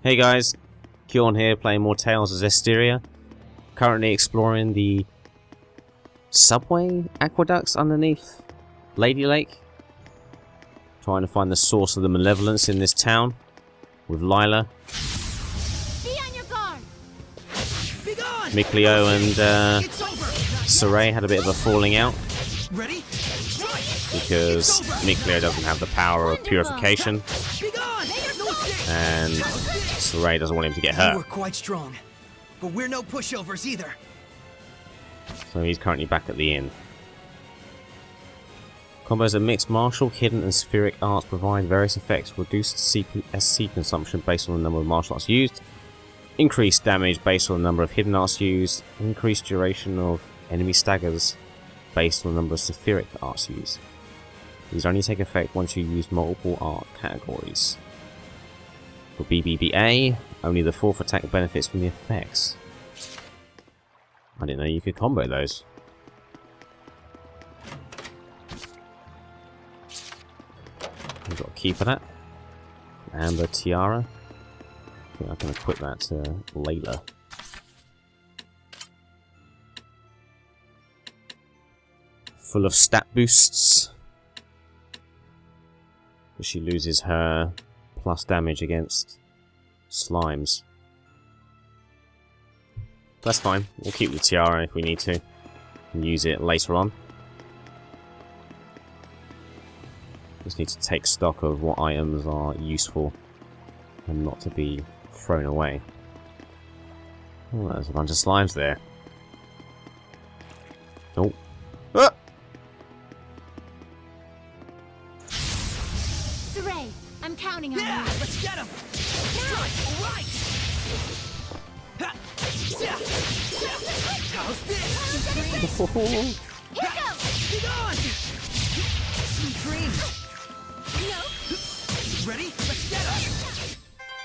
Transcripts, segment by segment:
Hey guys, Kyawn here, playing more Tales of Zestiria. Currently exploring the subway aqueducts underneath Lady Lake. Trying to find the source of the malevolence in this town with Lila. Be on your guard. Be gone. Mikleo and Saray had a bit of a falling out. Ready? Because Mikleo doesn't have the power of purification. Be gone. And Saray doesn't want him to get hurt. We're quite strong, but we're no pushovers either. So he's currently back at the inn. Combos of mixed martial, hidden and spheric arts provide various effects. Reduced SC consumption based on the number of martial arts used. Increased damage based on the number of hidden arts used. Increased duration of enemy staggers based on the number of spheric arts used. These only take effect once you use multiple art categories. For BBBA, only the fourth attack benefits from the effects. I didn't know you could combo those. I've got a key for that. Amber Tiara. I think I can equip that to Layla. Full of stat boosts. But she loses her plus damage against slimes. That's fine. We'll keep the tiara if we need to. And use it later on. Just need to take stock of what items are useful and not to be thrown away. Oh, there's a bunch of slimes there. Oh. Ah! Saray, I'm counting on you. Let's get him. Now, all right. How's this? Here goes. Be gone. Sweet dreams. No. Ready? Let's get him.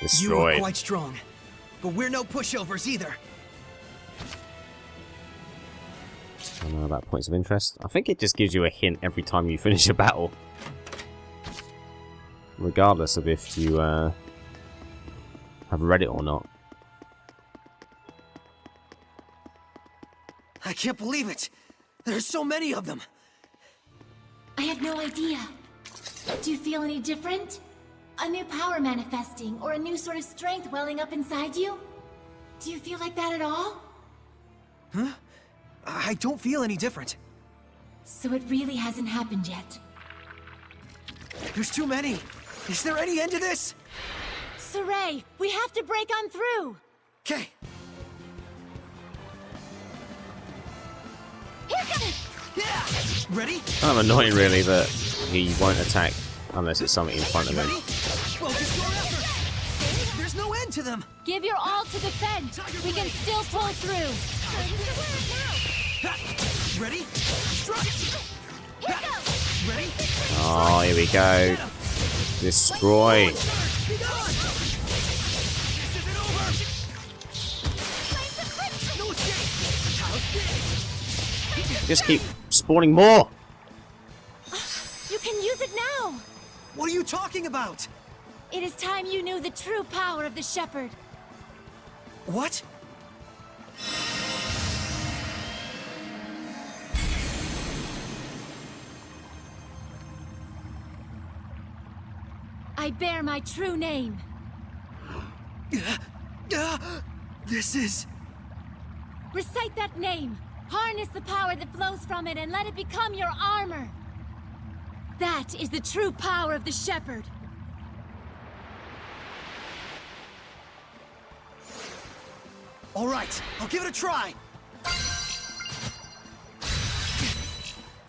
Destroyed. You are quite strong, but we're no pushovers either. I don't know about points of interest. I think it just gives you a hint every time you finish a battle. Regardless of if you have read it or not. I can't believe it. There's so many of them. I have no idea. Do you feel any different? A new power manifesting, or a new sort of strength welling up inside you? Do you feel like that at all? Huh? I don't feel any different. So it really hasn't happened yet. There's too many. Is there any end to this? Saray, we have to break on through! Okay. Here comes! Yeah! Ready? Kind of annoying really that he won't attack unless it's something in front of him. Ready? Focus your efforts. There's no end to them. Give your all to defend! We can still pull through! Ready? Strike! Here goes! Ready? Oh, here we go. Destroy. Be gone! This isn't over! No escape! How's this? Just keep spawning more. You can use it now! What are you talking about? It is time you knew the true power of the Shepard. What? I bear my true name. This is... Recite that name. Harness the power that flows from it and let it become your armor. That is the true power of the Shepard. All right, I'll give it a try.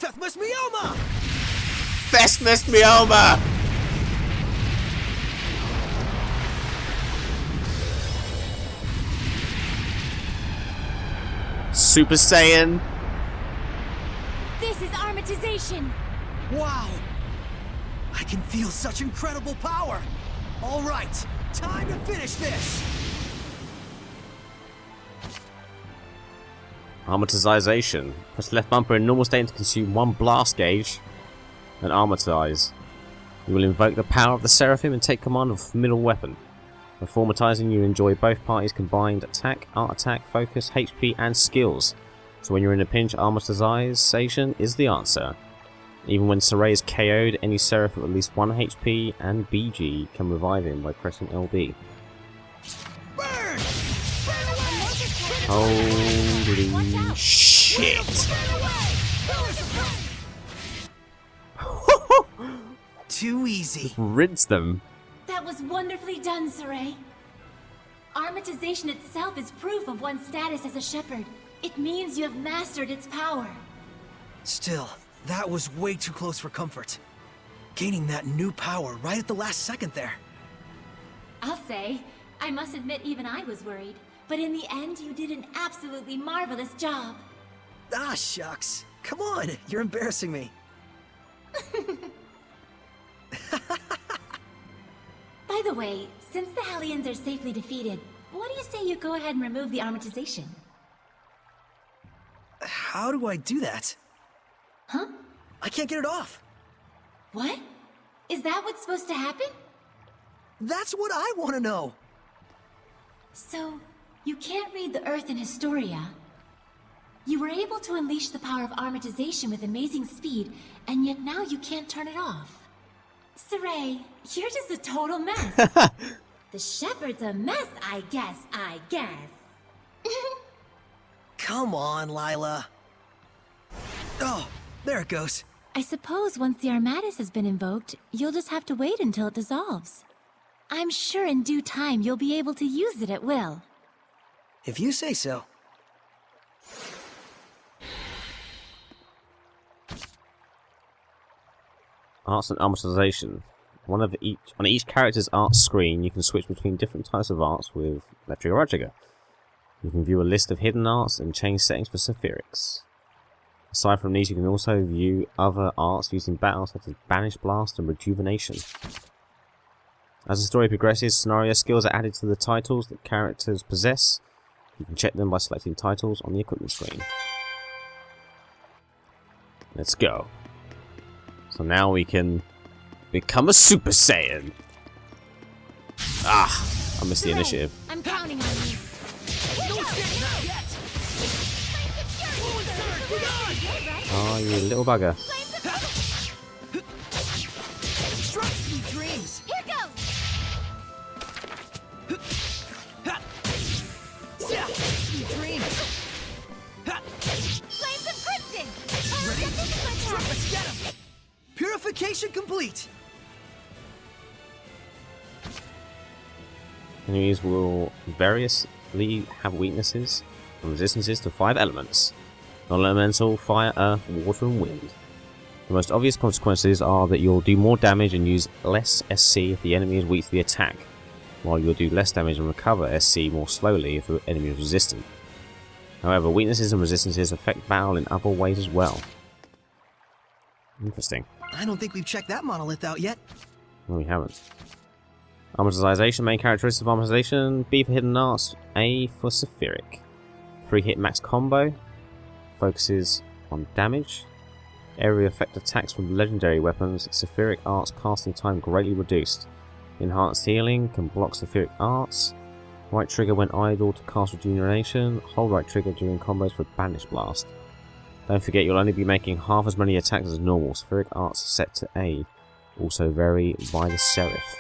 Tethmus Mioma! Fesmus Mioma. Super Saiyan. This is armatization. Wow! I can feel such incredible power! All right, time to finish this! Armatization. Press left bumper in normal state to consume one blast gauge and armatize. You will invoke the power of the Seraphim and take command of middle weapon. By formatizing, you enjoy both parties' combined attack, art attack, focus, HP, and skills. So when you're in a pinch, Armatization is the answer. Even when Saray is KO'd, any Seraph with at least 1 HP and BG can revive him by pressing LB. Burn! Holy shit! Too easy. Rinse them. That was wonderfully done, Saray. Armatization itself is proof of one's status as a Shepard. It means you have mastered its power. Still, that was way too close for comfort. Gaining that new power right at the last second there. I'll say, I must admit even I was worried. But in the end, you did an absolutely marvelous job. Ah, shucks. Come on, you're embarrassing me. By the way, since the Hellions are safely defeated, what do you say you go ahead and remove the Armatization? How do I do that? Huh? I can't get it off. What? Is that what's supposed to happen? That's what I want to know. So, you can't read the Earth in Historia. You were able to unleash the power of Armatization with amazing speed, and yet now you can't turn it off. Saray, you're just a total mess. The Shepard's a mess, I guess. Come on, Lila. Oh, there it goes. I suppose once the Armatus has been invoked, you'll just have to wait until it dissolves. I'm sure in due time you'll be able to use it at will. If you say so. Arts and Armatization. On each character's art screen, you can switch between different types of arts with left trigger, right trigger. You can view a list of hidden arts and change settings for Sephirics. Aside from these, you can also view other arts used in battle, such as Banish Blast and Rejuvenation. As the story progresses, scenario skills are added to the titles that characters possess. You can check them by selecting titles on the equipment screen. Let's go. So now we can become a Super Saiyan. Ah, I missed the initiative. I'm counting on you. Oh, you little bugger. Strike sweet dreams. Here goes! Sweet dreams. Flames of Crimson! Ready? Let's get him. Purification complete. Enemies will variously have weaknesses and resistances to 5 elements. Non-elemental, fire, earth, water and wind. The most obvious consequences are that you'll do more damage and use less SC if the enemy is weak to the attack, while you'll do less damage and recover SC more slowly if the enemy is resistant. However, weaknesses and resistances affect battle in other ways as well. Interesting. I don't think we've checked that monolith out yet. No, we haven't. Armatization, main characteristics of Armatization: B for hidden arts, A for Sephiric. 3-hit max combo, focuses on damage. Area effect attacks from legendary weapons, Sephiric arts casting time greatly reduced. Enhanced healing, can block Sephiric arts. Right trigger when idle to cast regeneration, hold right trigger during combos for Banish Blast. Don't forget you'll only be making half as many attacks as normal. Sephiric arts set to A, also vary by the Seraph.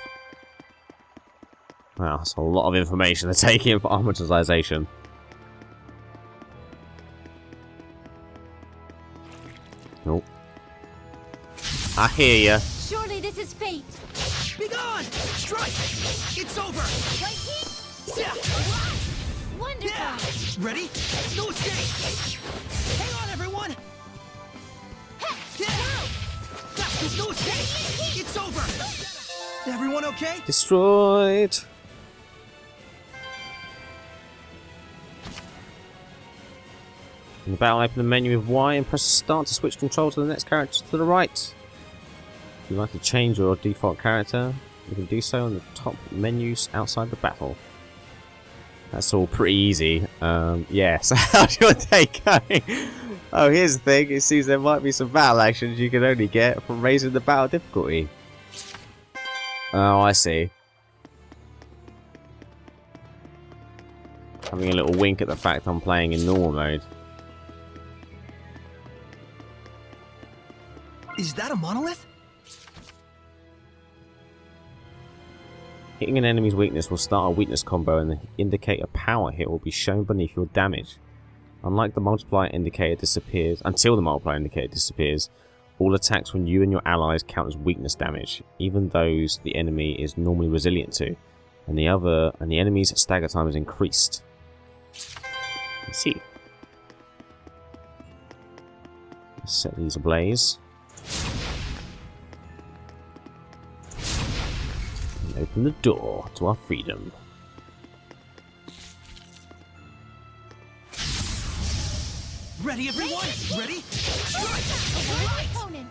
Wow, that's a lot of information to take in for Armatization. Nope. I hear ya. Surely this is fate. Be gone! Strike! It's over! Right here? Yeah! Wonderful! Yeah! Ready? No escape! Hang on, everyone! Yeah! That's no escape! It's over! Everyone okay? Destroyed! In the battle, open the menu with Y and press start to switch control to the next character to the right. If you'd like to change your default character, you can do so on the top menus outside the battle. That's all pretty easy. Yeah, so how's your day going? Oh, here's the thing. It seems there might be some battle actions you can only get from raising the battle difficulty. Oh, I see. Having a little wink at the fact I'm playing in normal mode. Is that a monolith? Hitting an enemy's weakness will start a weakness combo and indicate a power hit will be shown beneath your damage. Unlike the multiplier indicator disappears, until the multiplier indicator disappears, all attacks from you and your allies count as weakness damage, even those the enemy is normally resilient to, and the enemy's stagger time is increased. Let's see. Let's set these ablaze. And open the door to our freedom. Ready, everyone? Ready? Strike! Opponent.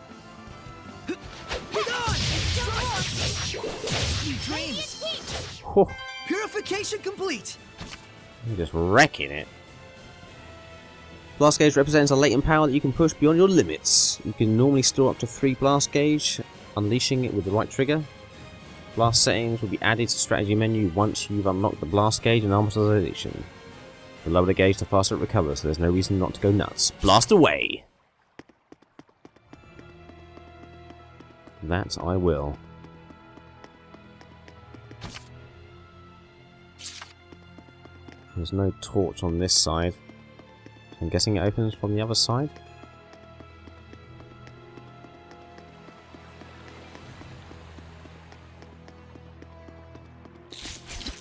Hang on! Strike! You dreams! Oh, Purification complete! you're just wrecking it. Blast gauge represents a latent power that you can push beyond your limits. You can normally store up to 3 blast gauge, unleashing it with the right trigger. Blast settings will be added to the strategy menu once you've unlocked the blast gauge and amortization. The lower the gauge, the faster it recovers, so there's no reason not to go nuts. Blast away! That I will. There's no torch on this side. I'm guessing it opens from the other side.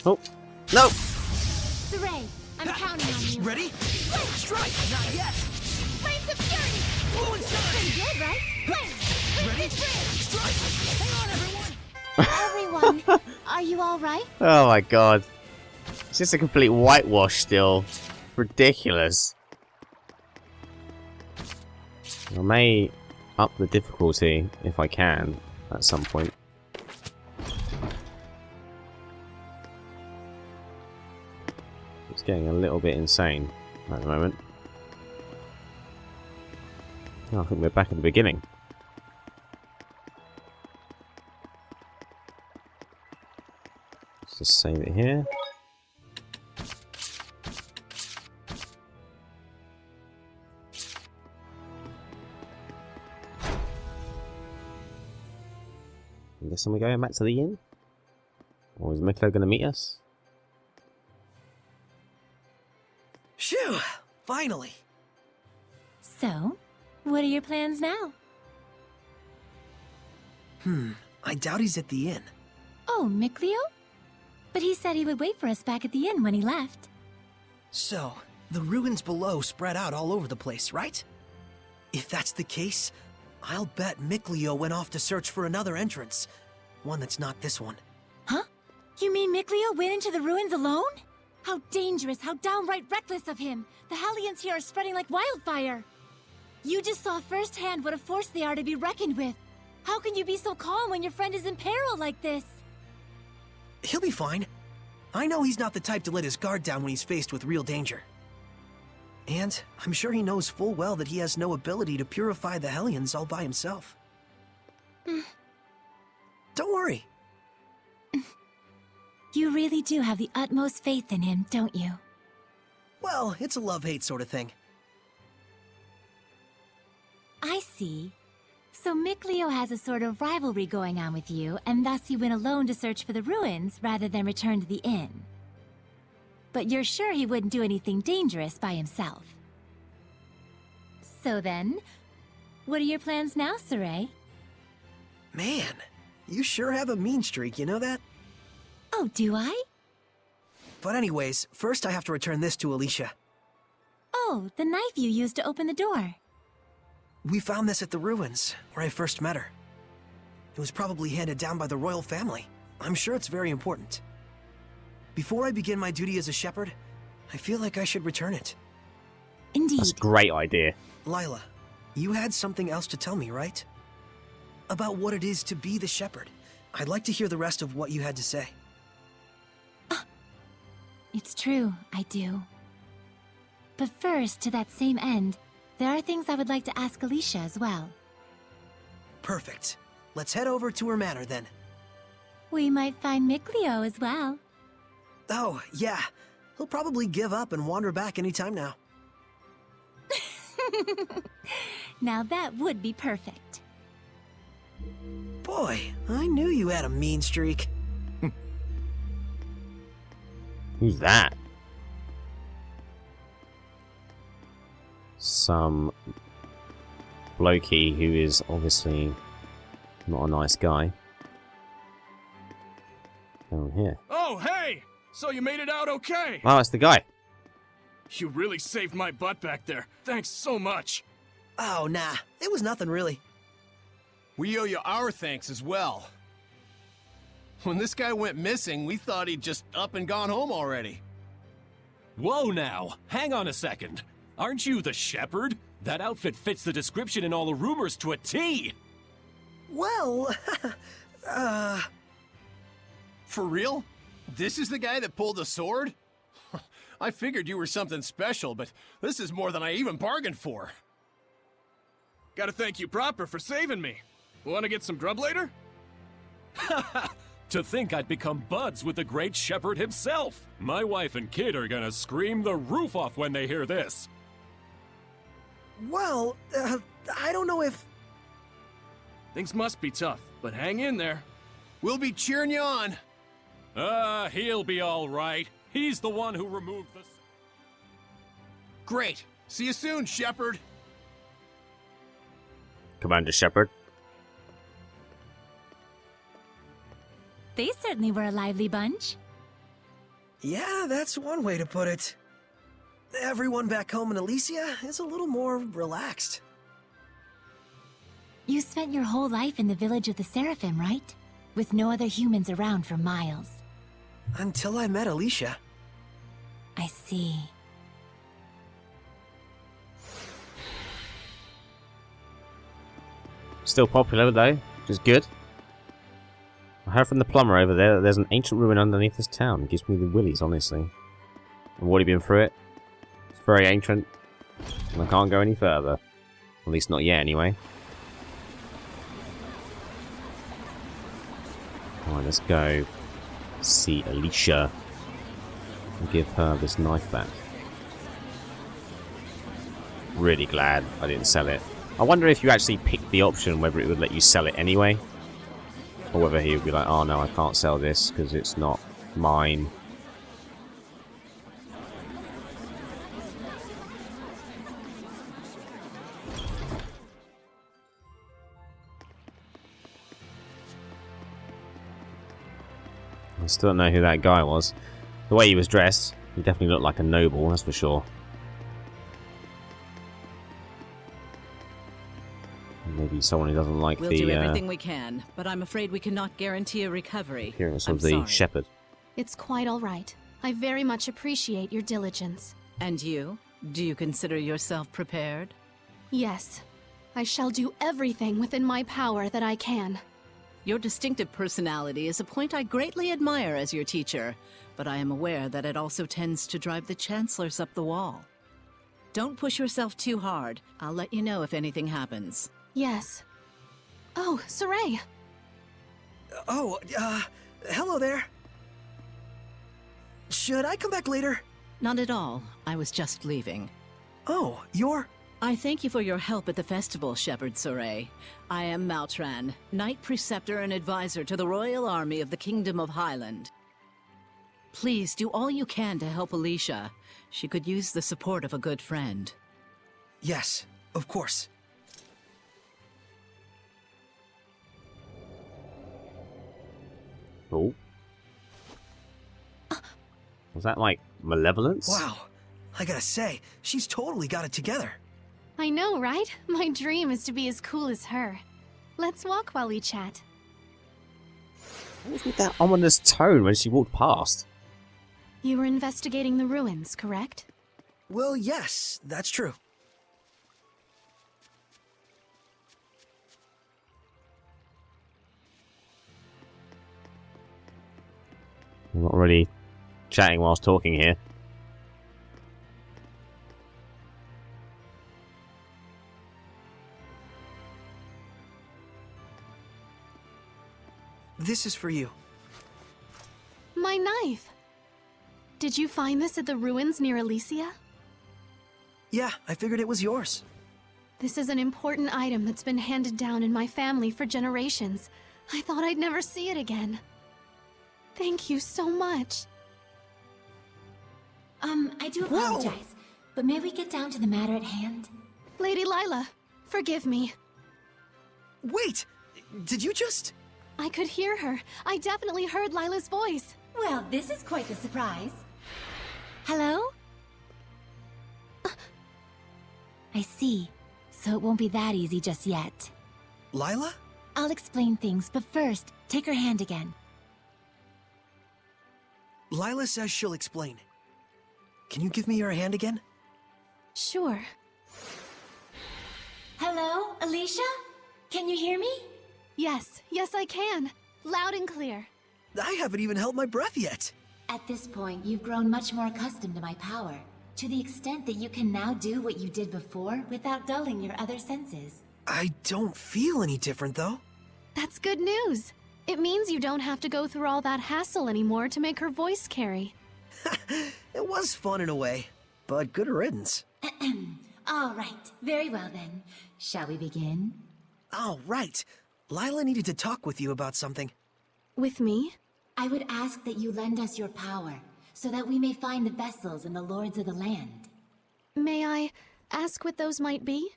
Oh! No! Saray, I'm counting on you. Ready? Strike! Not yet! Flames of fury! Full inside! Pretty good, right? Flames! Ready? Strike! Hang on, everyone! Everyone, are you alright? Oh my god. It's just a complete whitewash still. Ridiculous. I may up the difficulty if I can at some point. It's getting a little bit insane at the moment. Oh, I think we're back at the beginning. Let's just save it here. I guess we're going back to the inn? Or is Miklo going to meet us? Phew! Finally! So, what are your plans now? I doubt he's at the inn. Oh, Mikleo? But he said he would wait for us back at the inn when he left. So, the ruins below spread out all over the place, right? If that's the case, I'll bet Mikleo went off to search for another entrance. One that's not this one. Huh? You mean Mikleo went into the ruins alone? How dangerous, how downright reckless of him! The Hellions here are spreading like wildfire! You just saw firsthand what a force they are to be reckoned with. How can you be so calm when your friend is in peril like this? He'll be fine. I know he's not the type to let his guard down when he's faced with real danger. And I'm sure he knows full well that he has no ability to purify the Hellions all by himself. Don't worry. You really do have the utmost faith in him, don't you? Well, it's a love-hate sort of thing. I see. So Mikleo has a sort of rivalry going on with you, and thus he went alone to search for the ruins rather than return to the inn. But you're sure he wouldn't do anything dangerous by himself. So then, what are your plans now, Saray? Man, you sure have a mean streak, you know that? Oh, do I? But anyways, first I have to return this to Alicia. Oh, the knife you used to open the door. We found this at the ruins, where I first met her. It was probably handed down by the royal family. I'm sure it's very important. Before I begin my duty as a shepherd, I feel like I should return it. Indeed. That's a great idea. Lila, you had something else to tell me, right? About what it is to be the shepherd. I'd like to hear the rest of what you had to say. It's true, I do. But first, to that same end, there are things I would like to ask Alicia as well. Perfect. Let's head over to her manor then. We might find Mikleo as well. Oh, yeah. He'll probably give up and wander back any time now. Now that would be perfect. Boy, I knew you had a mean streak. Who's that? Some blokey who is obviously not a nice guy. Down here. Oh, hey! So you made it out okay? Oh, it's the guy. You really saved my butt back there. Thanks so much. Oh, nah. It was nothing really. We owe you our thanks as well. When this guy went missing, we thought he'd just up and gone home already. Whoa now, hang on a second. Aren't you the Shepard? That outfit fits the description in all the rumors to a T! Well, For real? This is the guy that pulled the sword? I figured you were something special, but this is more than I even bargained for. Gotta thank you proper for saving me. Wanna get some grub later? To think I'd become buds with the great Shepard himself! My wife and kid are gonna scream the roof off when they hear this. well, I don't know if... Things must be tough, but hang in there. We'll be cheering you on. He'll be alright. He's the one who removed the... Great. See you soon, Shepard. Commander Shepard. They certainly were a lively bunch. Yeah, that's one way to put it. Everyone back home in Elysia is a little more relaxed. You spent your whole life in the village of the Seraphim, right? With no other humans around for miles. Until I met Alicia. I see. Still popular though, which is good. I heard from the plumber over there that there's an ancient ruin underneath this town. It gives me the willies, honestly. I've already been through it. It's very ancient. And I can't go any further. At least not yet, anyway. Alright, let's go see Alicia. And give her this knife back. Really glad I didn't sell it. I wonder if you actually picked the option, whether it would let you sell it anyway. Or whether he would be like, oh no, I can't sell this because it's not mine. I still don't know who that guy was. The way he was dressed, he definitely looked like a noble, that's for sure. Maybe someone who doesn't like We'll the do everything we can, but I'm afraid we cannot guarantee a recovery. appearance I'm of the sorry. shepherd. It's quite all right. I very much appreciate your diligence. And you? Do you consider yourself prepared? Yes, I shall do everything within my power that I can. Your distinctive personality is a point I greatly admire as your teacher, but I am aware that it also tends to drive the chancellors up the wall. Don't push yourself too hard. I'll let you know if anything happens. Yes. Oh, Saray! Oh, hello there. Should I come back later? Not at all. I was just leaving. Oh, you're... I thank you for your help at the festival, Shepard Saray. I am Mautran, Knight Preceptor and Advisor to the Royal Army of the Kingdom of Highland. Please do all you can to help Alicia. She could use the support of a good friend. Yes, of course. Oh. Was that like malevolence? Wow. I gotta say, she's totally got it together. I know, right? My dream is to be as cool as her. Let's walk while we chat. What was with that ominous tone when she walked past? You were investigating the ruins, correct? Well, yes, that's true. I'm not really chatting whilst talking here. This is for you. My knife! Did you find this at the ruins near Elysia? Yeah, I figured it was yours. This is an important item that's been handed down in my family for generations. I thought I'd never see it again. Thank you so much. I do apologize, but may we get down to the matter at hand? Lady Lila, forgive me. Wait! Did you just... I could hear her. I definitely heard Lila's voice. Well, this is quite the surprise. Hello? I see. So it won't be that easy just yet. Lila? I'll explain things, but first, take her hand again. Lila says she'll explain. Can you give me your hand again? Sure. Hello, Alicia? Can you hear me? Yes, I can. Loud and clear. I haven't even held my breath yet. At this point, you've grown much more accustomed to my power, to the extent that you can now do what you did before without dulling your other senses. I don't feel any different, though. That's good news. It means you don't have to go through all that hassle anymore to make her voice carry. It was fun in a way, but good riddance. All right, very well then. Shall we begin? Oh, right. Lila needed to talk with you about something. With me? I would ask that you lend us your power, so that we may find the vessels and the lords of the land. May I ask what those might be?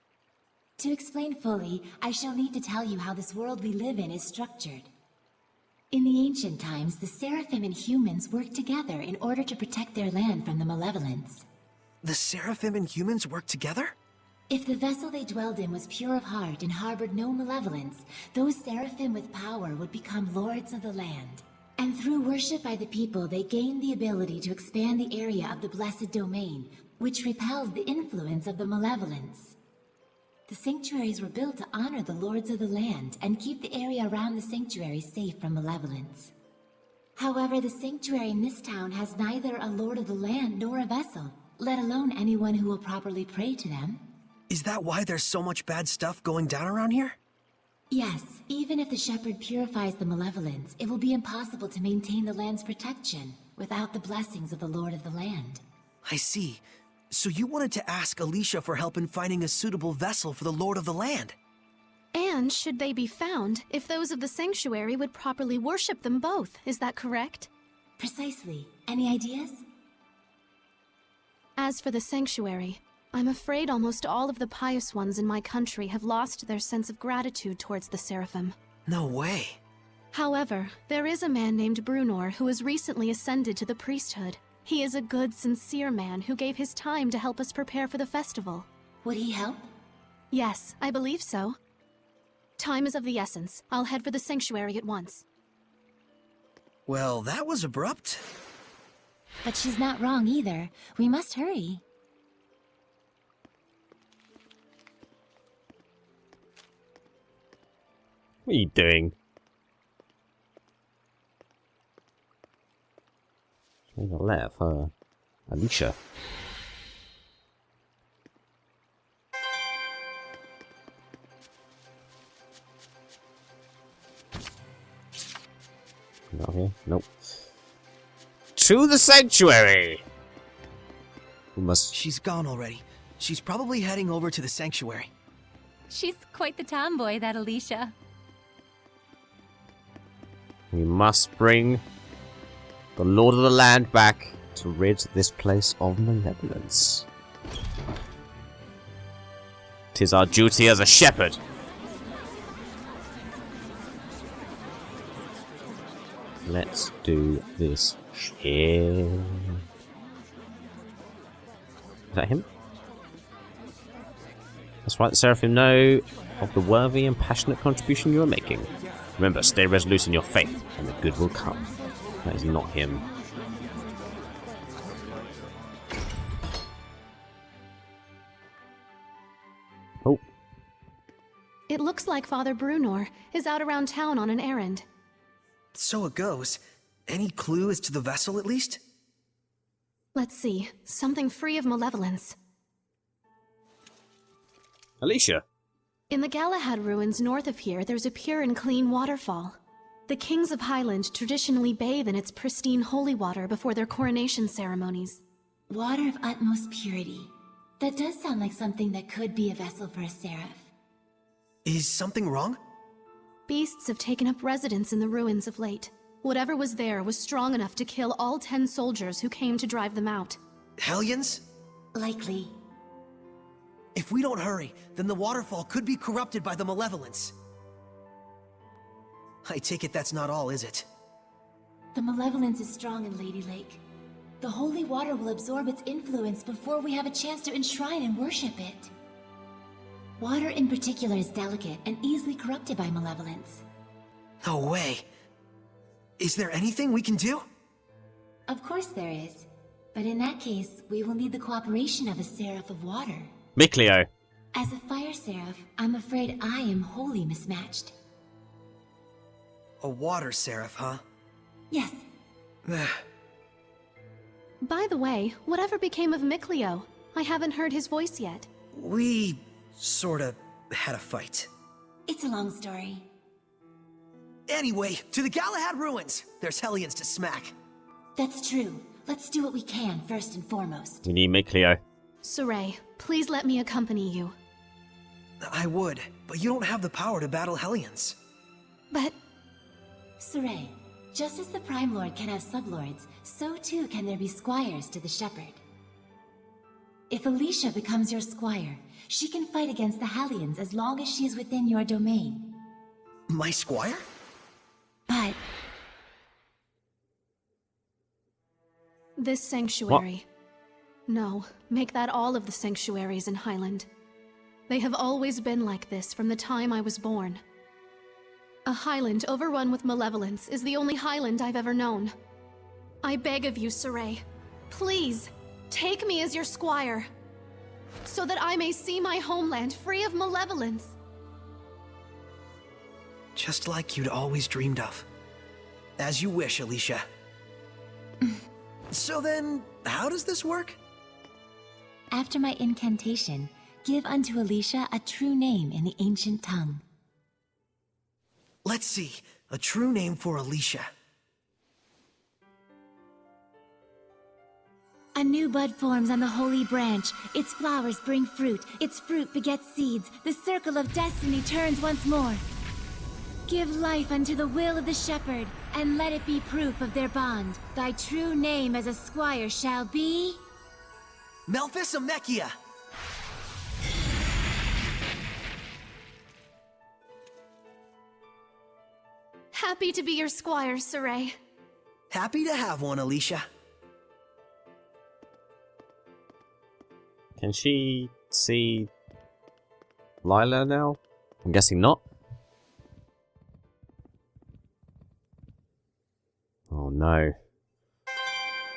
To explain fully, I shall need to tell you how this world we live in is structured. In the ancient times, the Seraphim and humans worked together in order to protect their land from the malevolence. The Seraphim and humans work together? If the vessel they dwelled in was pure of heart and harbored no malevolence, those Seraphim with power would become lords of the land. And through worship by the people, they gained the ability to expand the area of the Blessed Domain, which repels the influence of the malevolence. The sanctuaries were built to honor the lords of the land and keep the area around the sanctuary safe from malevolence. However, the sanctuary in this town has neither a lord of the land nor a vessel, let alone anyone who will properly pray to them. Is that why there's so much bad stuff going down around here? Yes, even if the Shepherd purifies the malevolence, it will be impossible to maintain the land's protection without the blessings of the Lord of the Land. I see. So you wanted to ask Alicia for help in finding a suitable vessel for the Lord of the Land? And should they be found, if those of the sanctuary would properly worship them both, is that correct? Precisely. Any ideas? As for the sanctuary, I'm afraid almost all of the pious ones in my country have lost their sense of gratitude towards the Seraphim. No way. However, there is a man named Brunor who has recently ascended to the priesthood. He is a good, sincere man who gave his time to help us prepare for the festival. Would he help? Yes, I believe so. Time is of the essence. I'll head for the sanctuary at once. Well, that was abrupt. But she's not wrong either. We must hurry. What are you doing? There's a letter for Alicia. Not here? Nope. To the sanctuary! We must... She's gone already. She's probably heading over to the sanctuary. She's quite the tomboy, that Alicia. We must bring the Lord of the Land back to rid this place of malevolence. 'Tis our duty as a shepherd. Let's do this shit. Is that him? That's right, the Seraphim know of the worthy and passionate contribution you are making. Remember, stay resolute in your faith, and the good will come. That is not him. Oh. It looks like Father Brunor is out around town on an errand. So it goes. Any clue as to the vessel, at least? Let's see. Something free of malevolence. Alicia. In the Galahad ruins north of here, there's a pure and clean waterfall. The kings of Highland traditionally bathe in its pristine holy water before their coronation ceremonies. Water of utmost purity. That does sound like something that could be a vessel for a seraph. Is something wrong? Beasts have taken up residence in the ruins of late. Whatever was there was strong enough to kill all 10 soldiers who came to drive them out. Hellions? Likely. If we don't hurry, then the waterfall could be corrupted by the malevolence. I take it that's not all, is it? The malevolence is strong in Lady Lake. The holy water will absorb its influence before we have a chance to enshrine and worship it. Water in particular is delicate and easily corrupted by malevolence. No way. Is there anything we can do? Of course there is. But in that case, we will need the cooperation of a seraph of water. Miclio. As a fire seraph, I'm afraid I am wholly mismatched. A water seraph, huh? Yes. By the way, whatever became of Miclio? I haven't heard his voice yet. We sorta had a fight. It's a long story. Anyway, to the Galahad ruins! There's Hellions to smack. That's true. Let's do what we can first and foremost. We need Miclio. Saray, please let me accompany you. I would, but you don't have the power to battle Hellions. But... Saray, just as the Prime Lord can have sublords, so too can there be squires to the Shepherd. If Alicia becomes your squire, she can fight against the Hellions as long as she is within your domain. My squire? But... This sanctuary. No, make that all of the sanctuaries in Highland. They have always been like this from the time I was born. A Highland overrun with malevolence is the only Highland I've ever known. I beg of you, Saray, please, take me as your squire, so that I may see my homeland free of malevolence. Just like you'd always dreamed of. As you wish, Alicia. So then, how does this work? After my incantation, give unto Alicia a true name in the ancient tongue. Let's see. A true name for Alicia. A new bud forms on the holy branch. Its flowers bring fruit. Its fruit begets seeds. The circle of destiny turns once more. Give life unto the will of the shepherd, and let it be proof of their bond. Thy true name as a squire shall be... Melphisamechia! Happy to be your squire, Saray. Happy to have one, Alicia. Can she see Lila now? I'm guessing not. Oh no.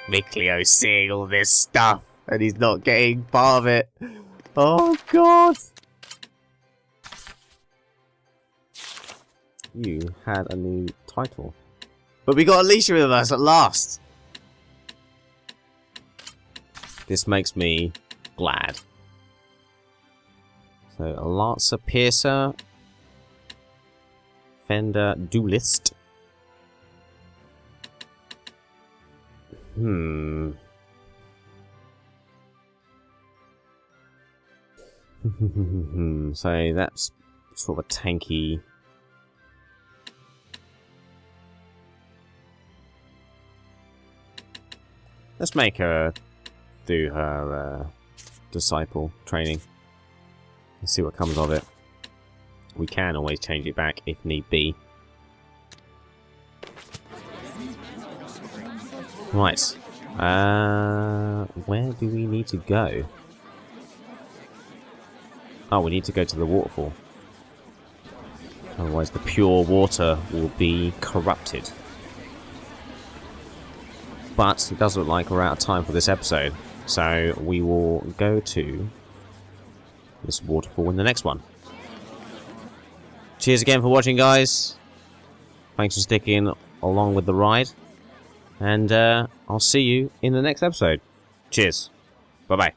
Miclio's seeing all this stuff and he's not getting part of it. Oh god! You had a new title. But we got Alicia with us at last! This makes me glad. So, a Lancer Piercer. Fender Duelist. So that's sort of a tanky. Let's make her do her disciple training and see what comes of it. We can always change it back if need be. Right. Where do we need to go? Oh, we need to go to the waterfall. Otherwise the pure water will be corrupted. But it does look like we're out of time for this episode. So we will go to this waterfall in the next one. Cheers again for watching, guys. Thanks for sticking along with the ride. And I'll see you in the next episode. Cheers. Bye-bye.